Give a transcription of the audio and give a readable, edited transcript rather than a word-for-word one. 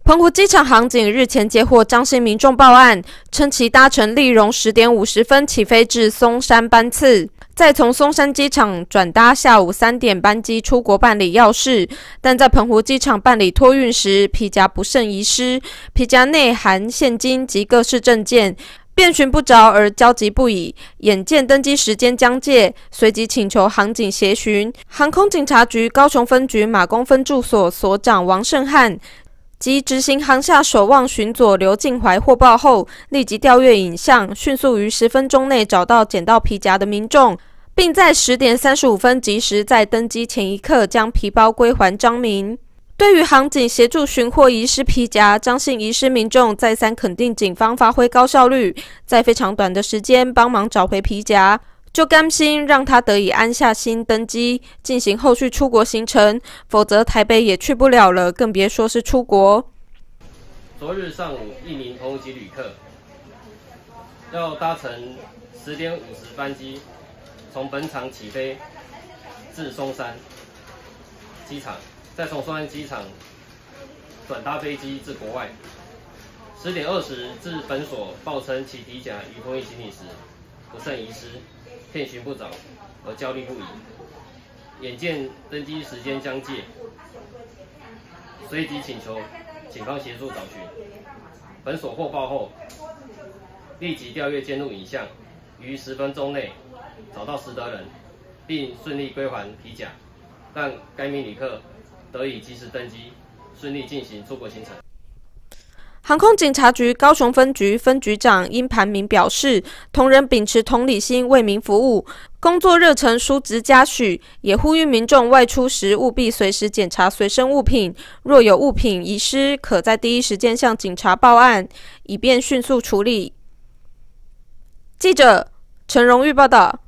澎湖机场航警日前接获张姓民众报案，称其搭乘立荣10点50分起飞至松山班次，再从松山机场转搭下午3点班机出国办理要事，但在澎湖机场办理托运时，皮夹不慎遗失，皮夹内含现金及各式证件。 遍寻不着而焦急不已，眼见登机时间将届，随即请求航警协寻。航空警察局高雄分局马公分驻所所长王胜汉及执行航厦守望巡佐刘敬怀获报后，立即调阅影像，迅速于10分钟内找到捡到皮夹的民众，并在10点35分及时在登机前一刻将皮包归还张民。 对于航警协助寻获遗失皮夹，张姓遗失民众再三肯定警方发挥高效率，在非常短的时间帮忙找回皮夹，就甘心让他得以安下心登机，进行后续出国行程，否则台北也去不了了，更别说是出国。昨日上午，一名澎湖籍旅客要搭乘10点50班机，从本场起飞至松山机场。 再从松山机场转搭飞机至国外。10点20至本所报称其皮夹于托运行李时不慎遗失，遍寻不着而焦虑不已。眼见登机时间将届，随即请求警方协助找寻。本所获报后，立即调阅监录影像，于10分钟内找到拾得人，并顺利归还皮夹，让该名旅客 得以及时登机，顺利进行出国行程。航空警察局高雄分局分局长殷盘明表示，同仁秉持同理心为民服务，工作热忱殊值嘉许，也呼吁民众外出时务必随时检查随身物品，若有物品遗失，可在第一时间向警察报案，以便迅速处理。记者陈荣玉报道。